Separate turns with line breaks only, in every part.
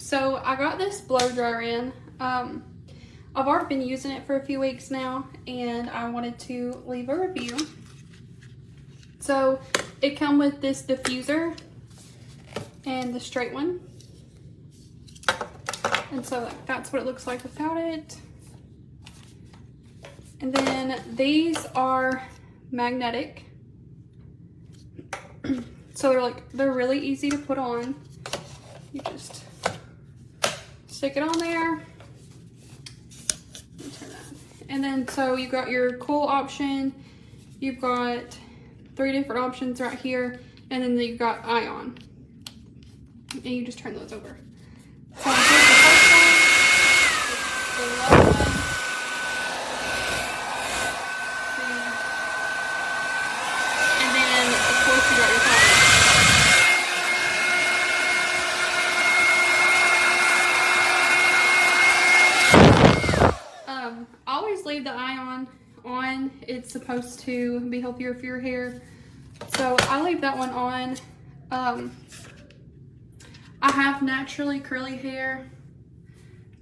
So I got this blow dryer in. I've already been using it for a few weeks now, and I wanted to leave a review. So it comes with this diffuser and the straight one. And so that's what it looks like without it. And then these are magnetic. So they're really easy to put on. You just stick it on there. Turn that. And then so you've got your cool option. You've got 3 different options right here, and then you've got ion. And you just turn those over. So here's the first one. It's the low one. And then of course you got your top. I always leave the ion on. It's supposed to be healthier for your hair, so I leave that one on. I have naturally curly hair,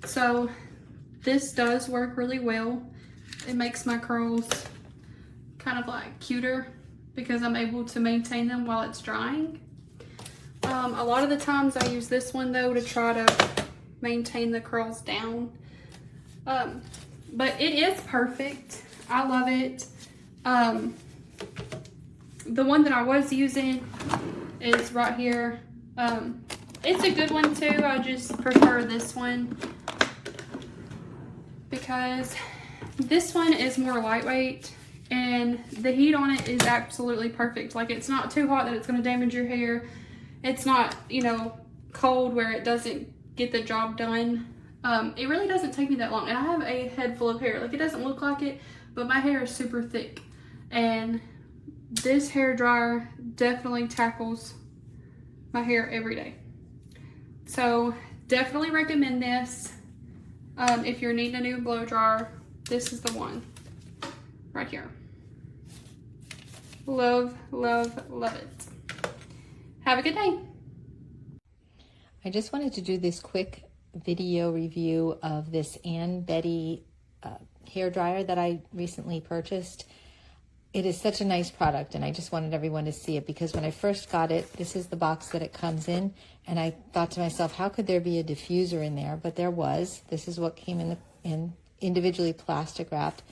so this does work really well. It makes my curls kind of like cuter because I'm able to maintain them while it's drying. A lot of the times I use this one though to try to maintain the curls down. But it is perfect. I love it. The one that I was using is right here. It's a good one too. I just prefer this one because this one is more lightweight and the heat on it is absolutely perfect. Like, it's not too hot that it's going to damage your hair. It's not, you know, cold where it doesn't get the job done. It really doesn't take me that long, and I have a head full of hair. Like, it doesn't look like it, but my hair is super thick, and this hair dryer definitely tackles my hair every day. So definitely recommend this. If you're needing a new blow dryer, this is the one right here. Love, love, love it. Have a good day.
I just wanted to do this quick video review of this Ann Betty hair dryer that I recently purchased. It is such a nice product, and I just wanted everyone to see it because when I first got it, this is the box that it comes in, and I thought to myself, how could there be a diffuser in there? But there was. This is what came in individually plastic wrapped.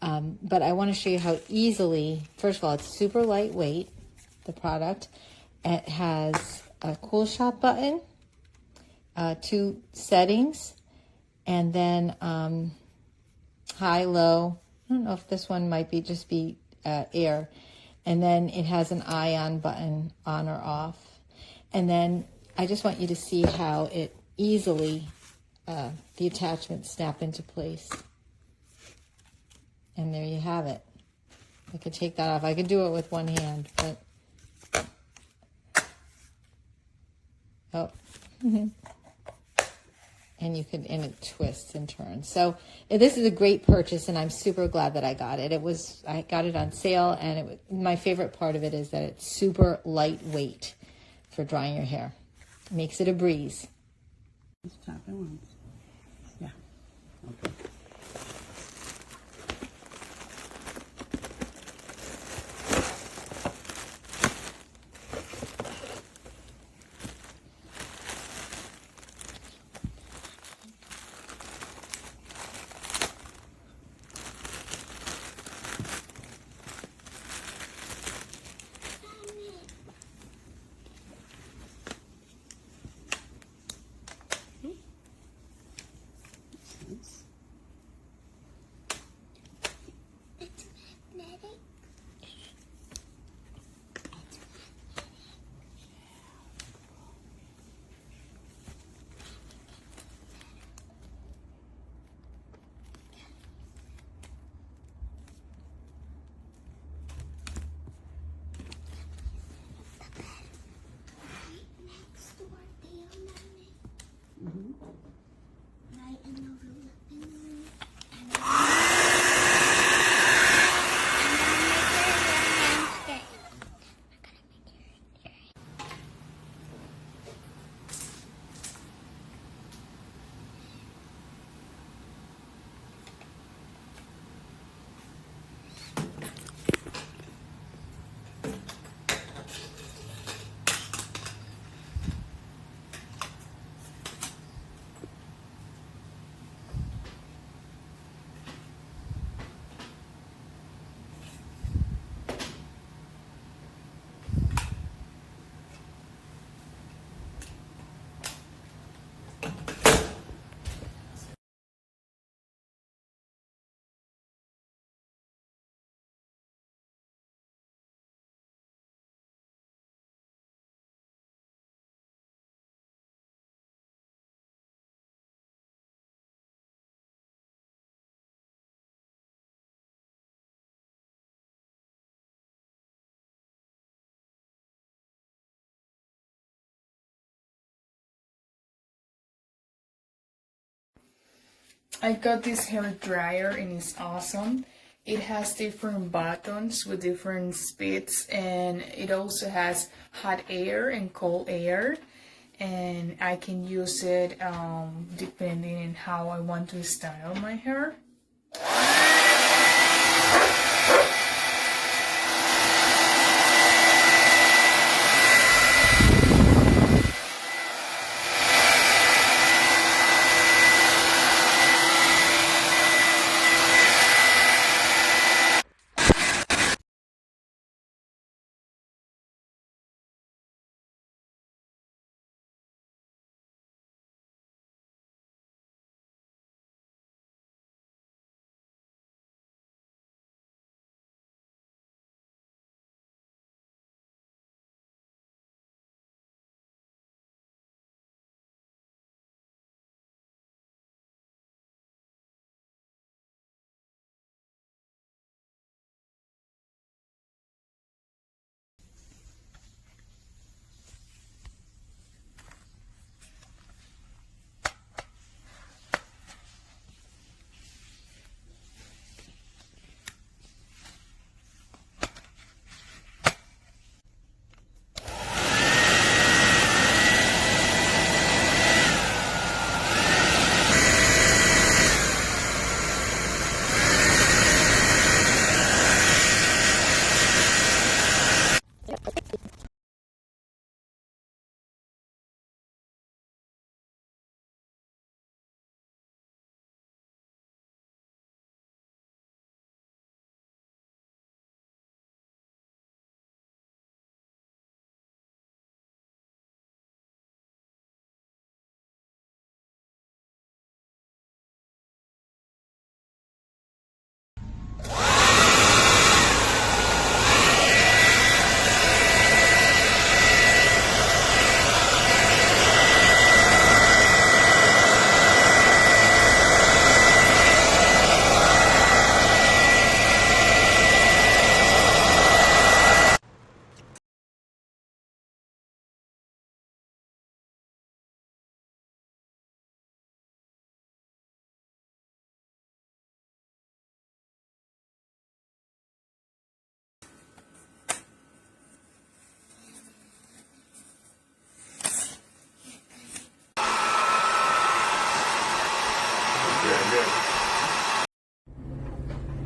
But I want to show you how easily, first of all, it's super lightweight, the product. It has a cool shot button, 2 settings, and then high, low. I don't know if this one might be just be air. And then it has an ion button, on or off. And then I just want you to see how it easily, the attachments snap into place. And there you have it. I could take that off. I could do it with one hand, but oh. And you can, and it twists and turns. So this is a great purchase, and I'm super glad that I got it. I got it on sale, and my favorite part of it is that it's super lightweight for drying your hair. It makes it a breeze.
Just tap it once. Yeah. Okay.
I got this hair dryer and it's awesome. It has different buttons with different speeds, and it also has hot air and cold air, and I can use it depending on how I want to style my hair.